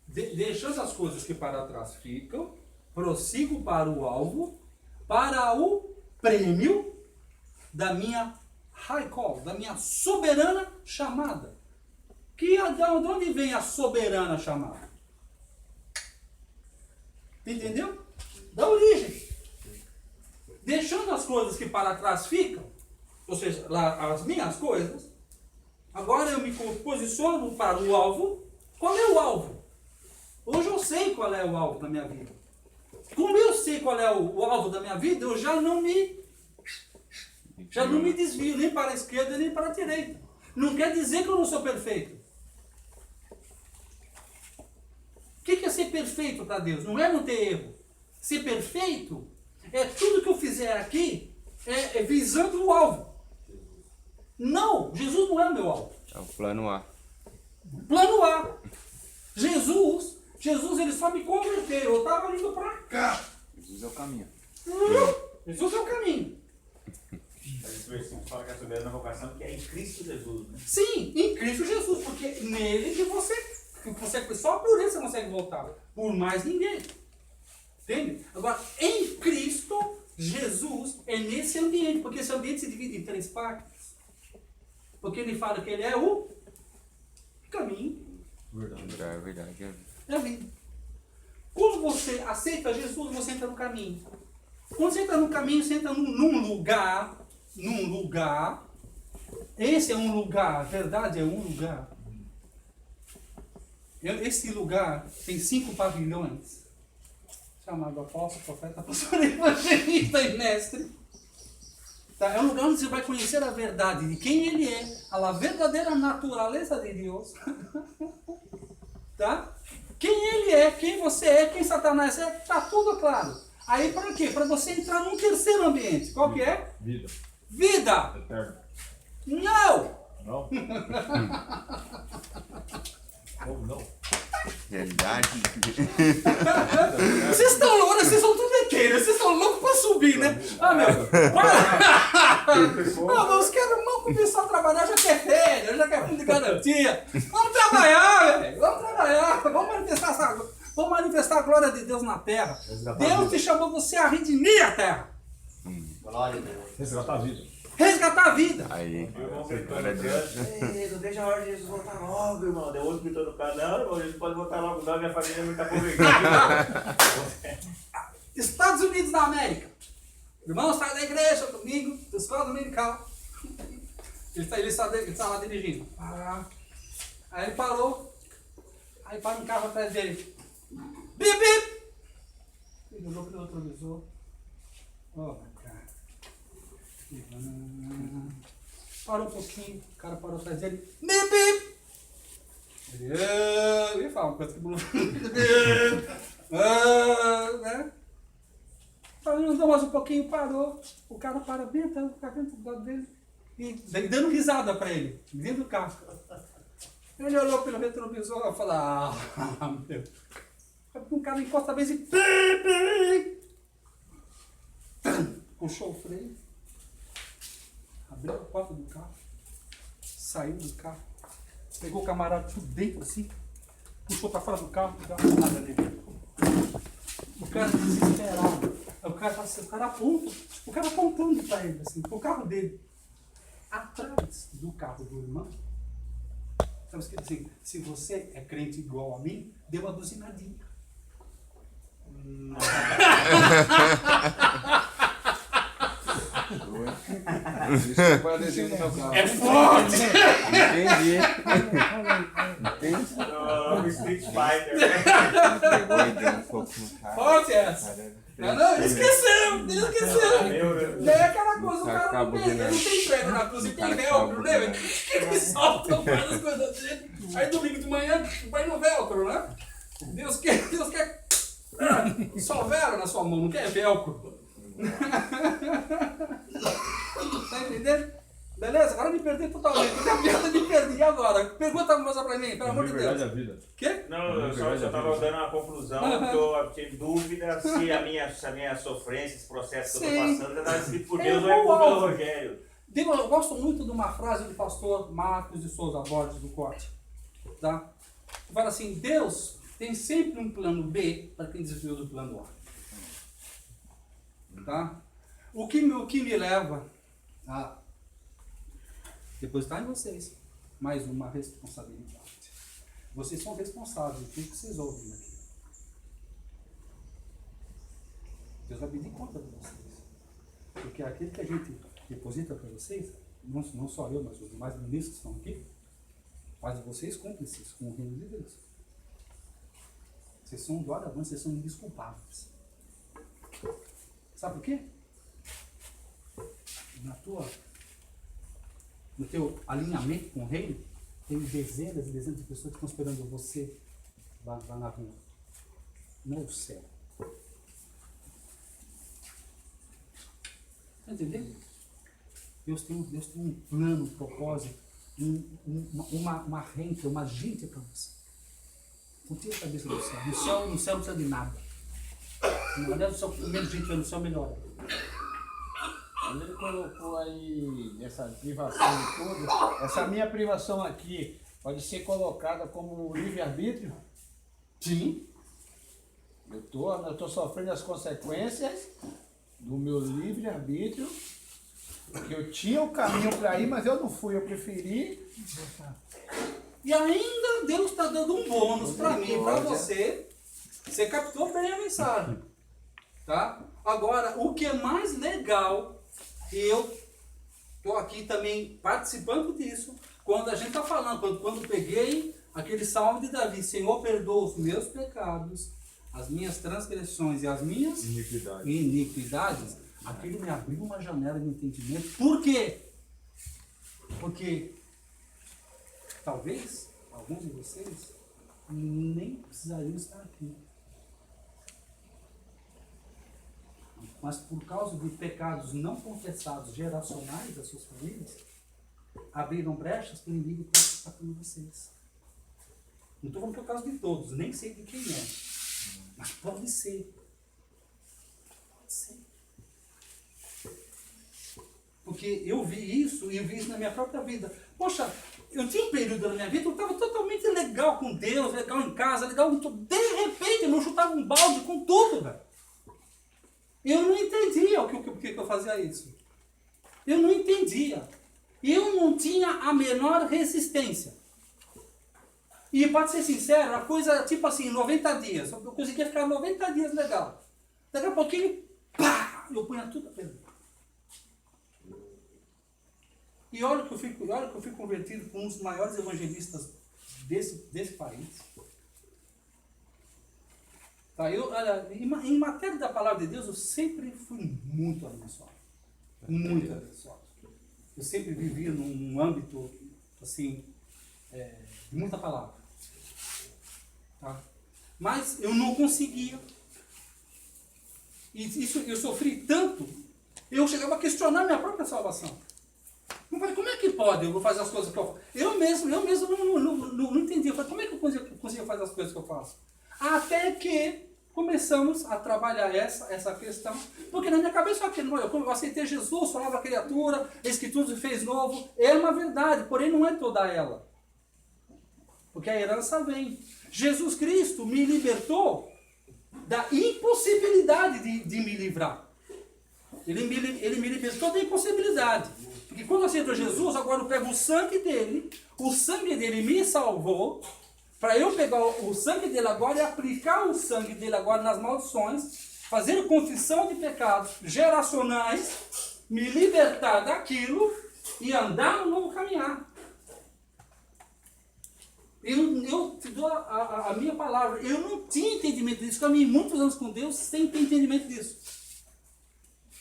deixando as coisas que para trás ficam, prossigo para o alvo, para o prêmio da minha high call, da minha soberana chamada. De onde vem a soberana chamada? Entendeu? Da origem. Deixando as coisas que para trás ficam, ou seja, lá, as minhas coisas, agora eu me posiciono para o alvo. Qual é o alvo? Hoje eu sei qual é o alvo da minha vida. Como eu sei qual é o alvo da minha vida, eu já não me desvio nem para a esquerda nem para a direita. Não quer dizer que eu não sou perfeito. O que é ser perfeito para Deus? Não é não ter erro. Ser perfeito é tudo que eu fizer aqui é visando o alvo. Não, Jesus não é o meu alvo. É o plano A. Plano A. Jesus ele só me converteu. Eu estava indo para cá. Jesus é o caminho. Jesus é o caminho. Esse versículo fala que a soberana vocação que é em Cristo Jesus, né? Sim, em Cristo Jesus, porque nele que você só por ele você consegue voltar, por mais ninguém. Entende? Agora, em Cristo Jesus é nesse ambiente, porque esse ambiente se divide em 3 partes. Porque ele fala que ele é o caminho, É verdade. é a vida. Quando você aceita Jesus, você entra no caminho. Quando você entra no caminho, você entra num lugar. Esse é um lugar, a verdade é um lugar. Esse lugar tem 5 pavilhões. Chamado apóstolo, profeta, pastor, evangelista e mestre. Tá? É um lugar onde você vai conhecer a verdade de quem ele é, a verdadeira natureza de Deus. Tá? Quem ele é, quem você é, quem Satanás é, tá tudo claro. Aí para quê? Para você entrar num terceiro ambiente. Qual que é? Vida. Vida! Eterna. Não! Não? Como não? Realidade. Vocês estão loucos, vocês são tudo eteiros, vocês estão loucos para subir, né? Ah, meu! Não, os caras vão começar a trabalhar, já quer férias, já quer fundo de garantia. Vamos trabalhar, velho! Vamos trabalhar! Vamos manifestar a glória de Deus na terra. Deus te chamou você a redimir a terra. Glória a Deus. Resgatar a vida. Resgatar a vida. Aí. Glória a Deus. Ei, não deixa a hora de Jesus voltar logo, irmão. Deu outro gritando no carro. Não, irmão, Jesus pode voltar logo, não. Minha família não está congregando. Estados Unidos da América. Irmão, sai da igreja, domingo, escola dominical. Ele está lá dirigindo. Aí ele parou. Aí para um carro atrás dele. Bip, bip! Ele olhou pelo retrovisor. Oh, cara. Parou um pouquinho. O cara parou atrás dele. Bip, bip! Ele fala uma coisa que né? Andou mais um pouquinho, parou. O cara para bem atrás, fica dentro do lado dele. E dando risada para ele, dentro do carro. Ele olhou pelo retrovisor e falou: meu. Um cara encosta a vez e. Puxou o freio. Abriu a porta do carro. Saiu do carro. Pegou o camarada por dentro assim. Puxou para fora do carro. Não deu nada nele. O cara desesperado. O cara aponta. O cara apontando para ele assim. O carro dele. Atrás do carro do irmão. Sabe o que assim, se você é crente igual a mim, dê uma buzinadinha. Isso é adesivo no meu carro. É forte! Entendi. Street Fighter. Pegou e deu um fogo no carro. Forte essa! Não, esqueceu! É aquela coisa, o cara não tem prego na cruz e tem velcro, né? Ele solta, faz as coisas dele. Aí domingo de manhã vai no velcro, né? Deus quer só velcro na sua mão, não quer velcro. Tá entendendo? Beleza? Agora me perdi totalmente. Eu tenho piada de perder. E agora? Pergunta uma coisa pra mim, pelo amor de Deus. A vida. Quê? Não, eu só estava dando uma conclusão, porque eu tive dúvida se a minha sofrência, esse processo que eu estou passando, está escrito por Deus ou é culpa do Rogério. Eu gosto muito de uma frase do pastor Marcos de Souza Borges, do Corte. Tá? Ele fala assim: Deus tem sempre um plano B para quem desviou do plano A. Tá? O que me leva a depositar em vocês mais uma responsabilidade. Vocês são responsáveis por tudo que vocês ouvem aqui. Deus vai pedir conta de vocês. Porque aquilo que a gente deposita para vocês, não só eu, mas os demais ministros que estão aqui, fazem vocês cúmplices com o reino de Deus. Vocês são doravante, vocês são indesculpáveis. Sabe por quê? No teu alinhamento com o reino, tem dezenas e dezenas de pessoas que estão esperando você lá na rua. No céu. Está entendendo? Deus tem um plano, um propósito, uma renta, uma gente para você. Não tira a cabeça do céu. No céu não precisa de nada. Aliás, o céu, menos gente vai no céu, melhor. Quando ele colocou aí nessa privação de tudo, essa minha privação aqui pode ser colocada como livre-arbítrio? Sim. Eu tô sofrendo as consequências do meu livre-arbítrio, porque eu tinha o caminho para ir, mas eu não fui, eu preferi. E ainda Deus está dando um bônus para mim, para você, Você captou bem a mensagem. Tá? Agora, o que é mais legal, eu estou aqui também participando disso, quando a gente está falando, quando peguei aquele salmo de Davi, Senhor, perdoa os meus pecados, as minhas transgressões e as minhas iniquidades, aquilo me abriu uma janela de entendimento. Por quê? Porque talvez alguns de vocês nem precisariam estar aqui. Mas por causa de pecados não confessados geracionais das suas famílias, abriram brechas para o inimigo estar com vocês. Não estou falando que é o caso de todos, nem sei de quem é. Mas pode ser. Pode ser. Porque eu vi isso, e eu vi isso na minha própria vida. Poxa, eu tinha um período na minha vida que eu estava totalmente legal com Deus, legal em casa, legal com tudo. De repente, eu chutava um balde com tudo, velho. Eu não entendia por que eu fazia isso. Eu não entendia. Eu não tinha a menor resistência. E para ser sincero, a coisa, tipo assim, 90 dias. Eu conseguia ficar 90 dias legal. Daqui a pouquinho, pá, eu punha tudo a perder. E olha que eu fui convertido por um dos maiores evangelistas desse país. Tá, olha, em matéria da palavra de Deus, eu sempre fui muito abençoado. Muito abençoado. Eu sempre vivi num âmbito, assim, de muita palavra. Tá? Mas eu não conseguia. E isso eu sofri tanto, eu chegava a questionar minha própria salvação. Eu falei, como é que pode eu fazer as coisas que eu faço? Eu mesmo não entendia. Eu falei, como é que eu consigo fazer as coisas que eu faço? Até que começamos a trabalhar essa questão, porque na minha cabeça eu aceitei Jesus, sou nova criatura, eis que tudo se fez novo. É uma verdade, porém não é toda ela. Porque a herança vem. Jesus Cristo me libertou da impossibilidade de me livrar. Ele me libertou da impossibilidade. Porque quando eu aceito Jesus, agora eu pego o sangue dele me salvou, para eu pegar o sangue dele agora e aplicar o sangue dele agora nas maldições, fazer confissão de pecados geracionais, me libertar daquilo e andar no novo caminhar. Eu te dou a minha palavra, eu não tinha entendimento disso, caminhei muitos anos com Deus sem ter entendimento disso.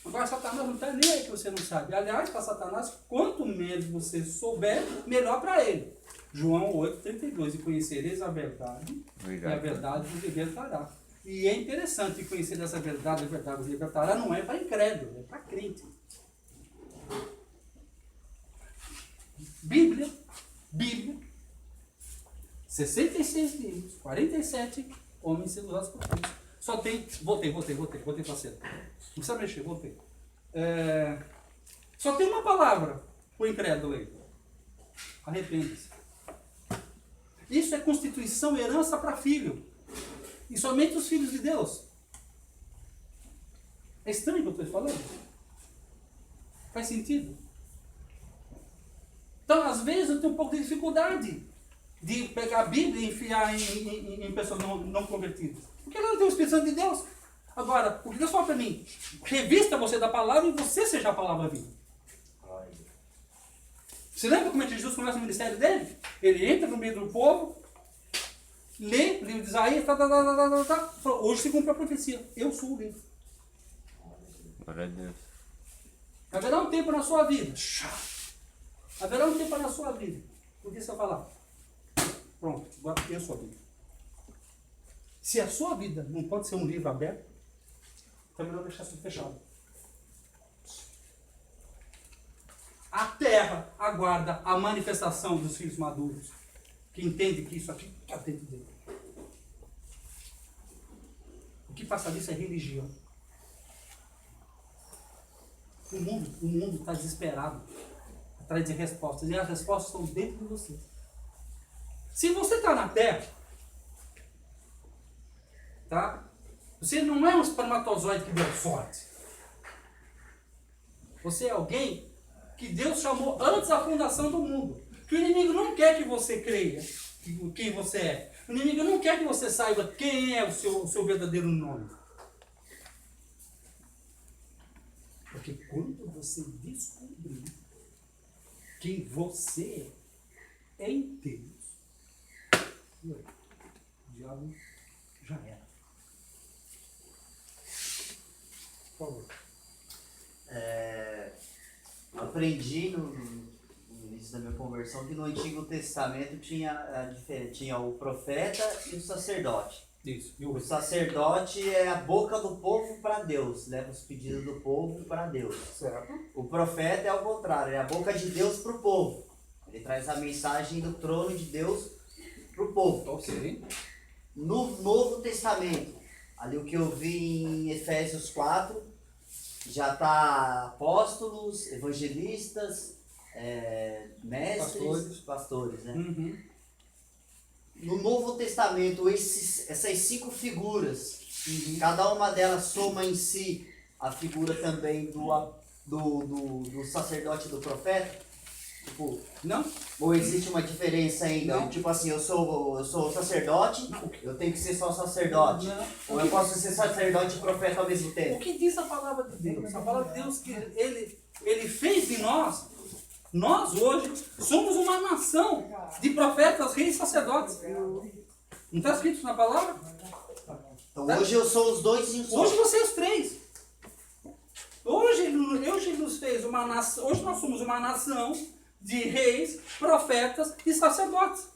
Agora Satanás não está nem aí que você não sabe. Aliás, para Satanás, quanto menos você souber, melhor para ele. João 8,32, e conhecereis a verdade, e a verdade vos libertará. E é interessante conhecer essa verdade, a verdade vos libertará, não é para incrédulo, é para crente. Bíblia, 66 livros, 47 homens seduzentes por Cristo. Só tem, voltei para cena. Não precisa mexer, voltei. Só tem uma palavra para o incrédulo aí. Arrependa-se. Isso é constituição, herança para filho. E somente os filhos de Deus. É estranho o que eu estou falando? Faz sentido? Então, às vezes, eu tenho um pouco de dificuldade de pegar a Bíblia e enfiar em pessoas não convertidas. Porque ela não tem o Espírito Santo de Deus. Agora, o que Deus fala para mim? Revista você da palavra e você seja a palavra viva. Você lembra como é que Jesus começa o ministério dele? Ele entra no meio do povo, lê o livro de Isaías, falou, hoje se cumpre a profecia. Eu sou o livro. Glória a Deus. Haverá um tempo na sua vida. Haverá um tempo na sua vida. Por que você vai falar? Pronto, agora eu sou a Bíblia. Se a sua vida não pode ser um livro aberto, então é melhor deixar isso fechado. A terra aguarda a manifestação dos filhos maduros, que entendem que isso aqui está dentro dele. O que passa disso é religião. O mundo está desesperado atrás de respostas, e as respostas estão dentro de você. Se você está na terra, tá? Você não é um espermatozoide que deu sorte. Você é alguém que Deus chamou antes da fundação do mundo. Que o inimigo não quer que você creia quem você é. O inimigo não quer que você saiba quem é o seu verdadeiro nome. Porque quando você descobrir quem você é em Deus, o diabo já era. Por favor. Aprendi no início da minha conversão que no Antigo Testamento tinha o profeta e o sacerdote. Isso. E O sacerdote é a boca do povo para Deus, leva os pedidos do povo para Deus. certo? O profeta é o contrário, é a boca de Deus para o povo. Ele traz a mensagem do trono de Deus para o povo. Ok. No Novo Testamento, ali o que eu vi em Efésios 4, já está apóstolos, evangelistas, mestres, pastores, né? Uhum. No Novo Testamento, essas 5 figuras, cada uma delas soma em si a figura também do sacerdote e do profeta. Tipo, Não? ou existe uma diferença ainda? Não. Tipo assim, eu sou sacerdote, eu tenho que ser só sacerdote. Não. Ou eu posso ser sacerdote e profeta ao mesmo O tempo? que diz a palavra de Deus? A palavra de Deus que ele fez de nós hoje somos uma nação de profetas, reis e sacerdotes. Não está escrito isso na palavra? Então hoje eu sou os dois em um só. Hoje você é os três. Hoje ele nos fez uma nação. Hoje nós somos uma nação de reis, profetas e sacerdotes.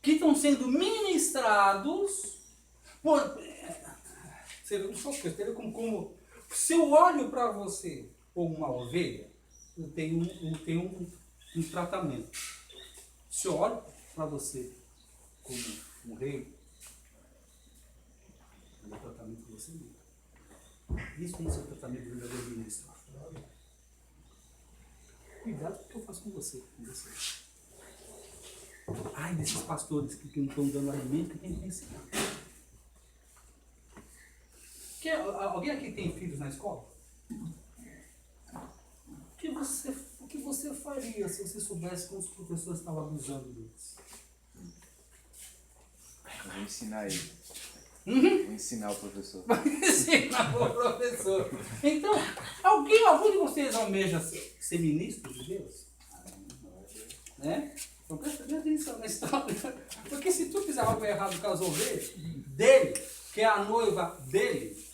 Que estão sendo ministrados por. Você vê como se eu olho para você como uma ovelha, eu tenho um tratamento. Se eu olho para você como um rei, é o tratamento que você vive. Isso tem que ser o tratamento do verdadeiro ministro. Cuidado com o que eu faço com você. Ai, desses pastores que não estão dando alimento, que tem que ensinar. Alguém aqui tem filhos na escola? O que você faria se você soubesse como os professores estavam abusando deles? Eu vou ensinar ele. Uhum. Vou ensinar o professor. Ensinar o professor. Então, algum de vocês almeja ser ministro de Deus? Né? Então presta bem atenção na história. Porque se tu fizer algo errado com as ovelhas dele, que é a noiva dele,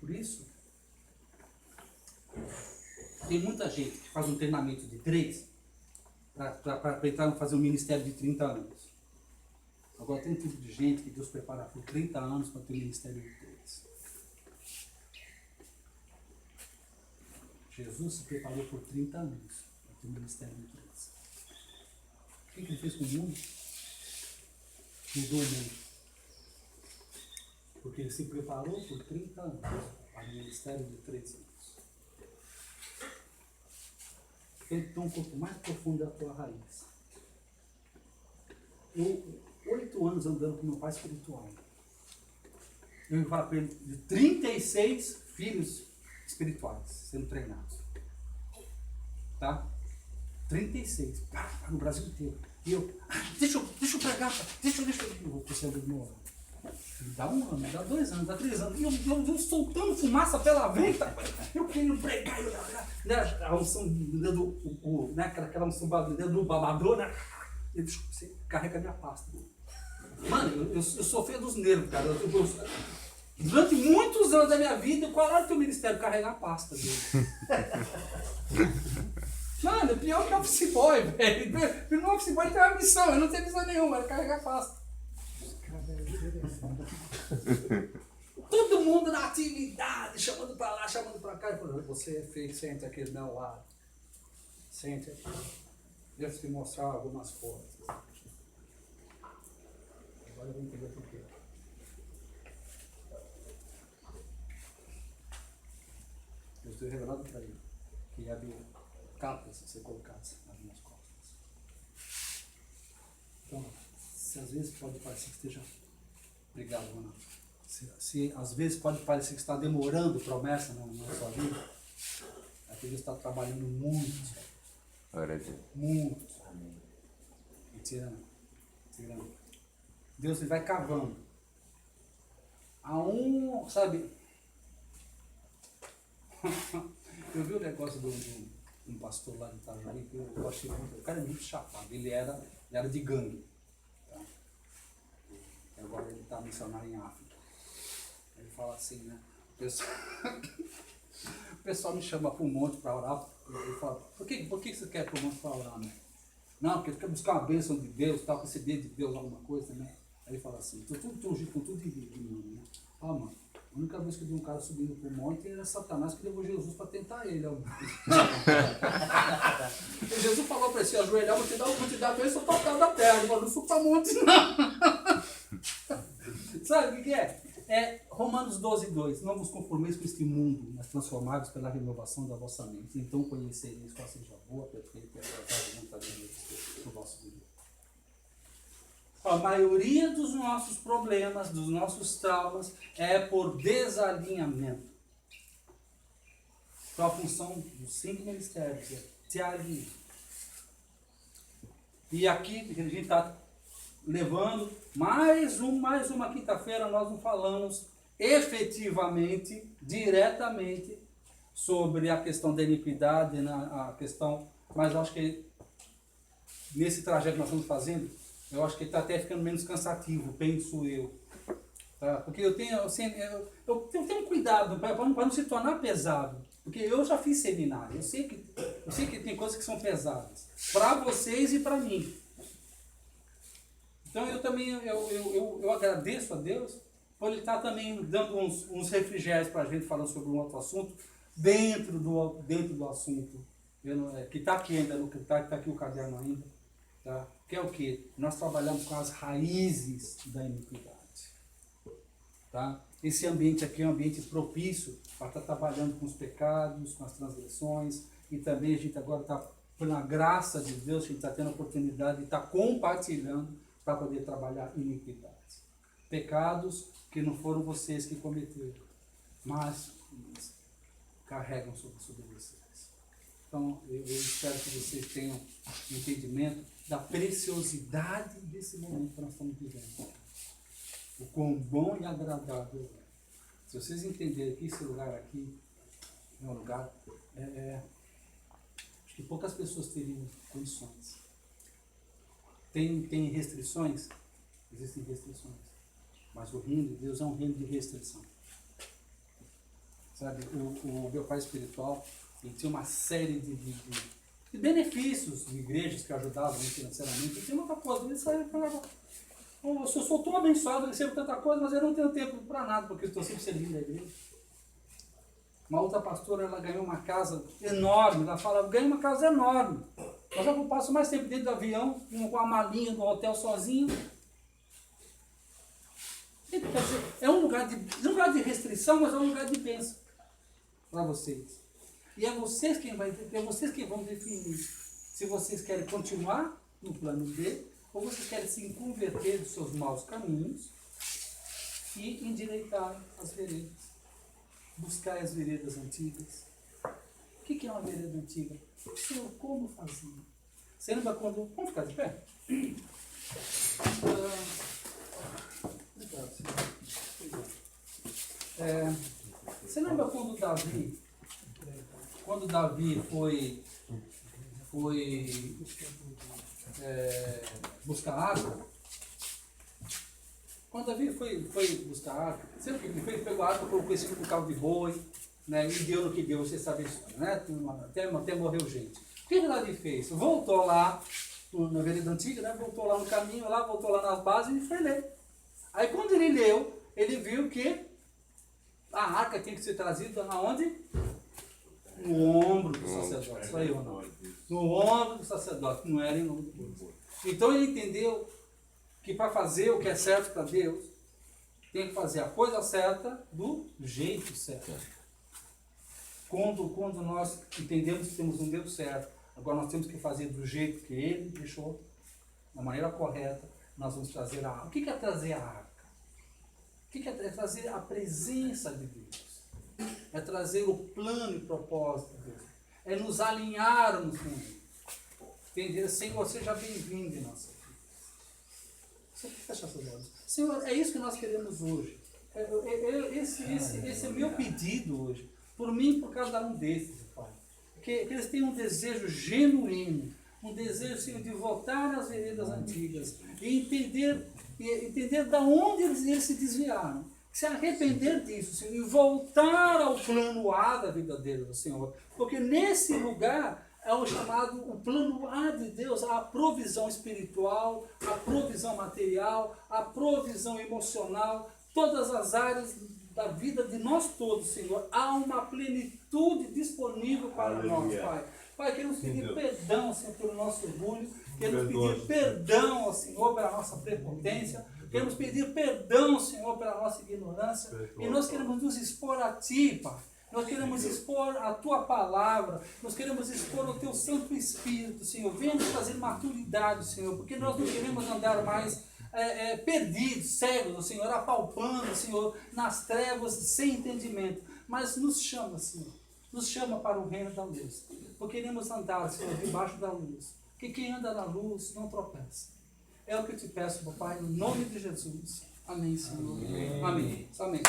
por isso, tem muita gente que faz um treinamento de 3 para tentar fazer um ministério de 30 anos. Agora tem um tipo de gente que Deus prepara por 30 anos para ter um ministério de 3. Jesus se preparou por 30 anos para ter um ministério de 3. O que ele fez com o mundo? Mudou o mundo. Porque ele se preparou por 30 anos para um ministério de 3 anos. Então, quanto mais profundo é a tua raiz. Eu, 8 anos andando com meu pai espiritual. Eu falo para ele de 36 filhos espirituais sendo treinados. Tá? 36. No Brasil inteiro. E eu, deixa eu pregar, deixa eu vou precisar de novo. Dá 1 ano, dá 2 anos, dá 3 anos. E eu soltando fumaça pela venta. Eu querendo pregar. A unção aquela unção do babador, né? Ele disse, você carrega a minha pasta. Mano, eu sofria dos nervos, cara. Durante muitos anos da minha vida, qual era o teu ministério? Carregar a pasta dele. Mano, pior que o office boy, velho. No office boy tem uma missão, eu não tenho missão nenhuma, era carregar a pasta. Todo mundo na atividade, chamando pra lá, chamando pra cá. Falando, você fez, sente aqui, não lá. Sente aqui. Deixa eu te mostrar algumas coisas. Agora eu vou entender por quê. Eu estou revelado para ele que havia capas a ser colocadas nas minhas costas. Então, se às vezes pode parecer que esteja. Obrigado, Ronaldo. Se às vezes pode parecer que está demorando promessa na sua vida, é porque Deus está trabalhando muito, Glória a Deus. muito. E tirando. Deus ele vai cavando. Sabe? Eu vi o negócio de um pastor lá de Itajaí, que eu achei muito. O cara é muito chapado. Ele era de gangue. Tá? E agora ele está missionário em África. Ele fala assim, né? O pessoal me chama para um monte para orar. Ele fala, por que você quer para um monte para orar, né? Não, porque tu quer buscar uma bênção de Deus, tal, receber de Deus alguma coisa, né? Aí ele fala assim, tu ungido com tudo de mim, né? Mano, a única vez que eu vi um cara subindo pro monte era Satanás que levou Jesus para tentar ele. E Jesus falou para ele, se ajoelhar, vou te dar a bênção total da terra. Ele falou, não suba para monte, não. Sabe o que é? É Romanos 12:2. Não vos conformeis com este mundo, mas transformados pela renovação da vossa mente. Então conhecereis qual seja a boa, perfeita e agradável vontade de Deus do vosso Deus. A maioria dos nossos problemas, dos nossos traumas, é por desalinhamento. Então a função dos 5 ministérios é te alinhar. E aqui a gente está levando mais uma quinta-feira, nós não falamos efetivamente, diretamente, sobre a questão da iniquidade, a questão, mas eu acho que nesse trajeto que nós estamos fazendo, eu acho que está até ficando menos cansativo, penso eu. Tá? Porque eu tenho cuidado para não se tornar pesado. Porque eu já fiz seminário, eu sei que tem coisas que são pesadas, para vocês e para mim. Então eu também eu agradeço a Deus por Ele estar também dando uns refrigérios para a gente falando sobre um outro assunto, dentro do assunto, que está aqui ainda, está aqui o caderno ainda, tá? Que é o que? Nós trabalhamos com as raízes da iniquidade. Tá? Esse ambiente aqui é um ambiente propício para estar trabalhando com os pecados, com as transgressões, e também a gente agora está, pela graça de Deus, a gente está tendo a oportunidade de estar compartilhando para poder trabalhar iniquidades. Pecados que não foram vocês que cometeram, mas carregam sobre vocês. Então, eu espero que vocês tenham entendimento da preciosidade desse momento que nós estamos vivendo. O quão bom e agradável é. Se vocês entenderem que esse lugar aqui é um lugar, acho que poucas pessoas teriam condições. Tem restrições? Existem restrições. Mas o reino de Deus é um reino de restrição. Sabe, o meu pai espiritual, ele tinha uma série de benefícios de igrejas que ajudavam financeiramente. Ele tinha muita coisa. Ele saiu e falava, eu sou tão abençoado, eu recebo tanta coisa, mas eu não tenho tempo para nada, porque eu estou sempre servindo a igreja. Uma outra pastora, ela ganhou uma casa enorme. Ela fala, eu ganhei uma casa enorme. Mas eu passo mais tempo dentro do avião, com a malinha do hotel sozinho. Quer dizer, é um lugar de restrição, mas é um lugar de bênção para vocês. E é vocês quem vão definir se vocês querem continuar no plano B ou vocês querem se converter dos seus maus caminhos e endireitar as veredas. Buscar as veredas antigas. O que é uma vereda antiga? Senhor, como fazia? Você lembra quando... Vamos ficar de pé? Você lembra quando Davi foi buscar água? Quando Davi foi buscar água, sabe o que ele fez? Pegou a água, colocou esse carro de boi, né, e deu no que deu, você sabe isso, né? Até morreu gente. O que Davi fez? Voltou lá na vereda antiga, né? Voltou lá no caminho, voltou lá nas bases e foi ler. Aí quando ele leu, ele viu que a arca tinha que ser trazida aonde? No ombro do sacerdote. Isso aí ou não? No ombro do sacerdote, não era em nome de Deus. Então ele entendeu que para fazer o que é certo para Deus, tem que fazer a coisa certa do jeito certo. Quando nós entendemos que temos um Deus certo, agora nós temos que fazer do jeito que Ele deixou, da maneira correta, nós vamos trazer a arca. O que é trazer a arca? O que é trazer a presença de Deus? É trazer o plano e propósito de Deus. é nos alinharmos com Ele. Entender, Senhor, seja bem-vindo em nossa vida. Você pode fechar seus olhos. Senhor, é isso que nós queremos hoje. Esse é o meu pedido hoje. Por mim e por cada um desses, Pai. Que eles tenham um desejo genuíno, um desejo, Senhor, de voltar às veredas antigas e entender de onde eles se desviaram. Se arrepender disso, Senhor, e voltar ao plano A da vida deles, Senhor. Porque nesse lugar é o chamado, o plano A de Deus, a provisão espiritual, a provisão material, a provisão emocional, todas as áreas da vida de nós todos, Senhor. Há uma plenitude disponível para nós, Pai. Pai, queremos pedir perdão, Senhor, pelo nosso orgulho, queremos pedir perdão ao Senhor pela nossa prepotência, queremos pedir perdão, Senhor, pela nossa ignorância, e nós queremos nos expor a Ti, Pai. Nós queremos expor a Tua palavra, nós queremos expor o Teu Santo Espírito, Senhor. Venha nos trazer maturidade, Senhor, porque nós não queremos andar mais perdidos, cegos, Senhor, apalpando, Senhor, nas trevas, sem entendimento. Mas nos chama, Senhor, nos chama para o reino da luz, porque queremos andar, Senhor, debaixo da luz, porque quem anda na luz não tropeça. É o que eu te peço, papai, no nome de Jesus. Amém, Senhor. Amém. Amém. Amém.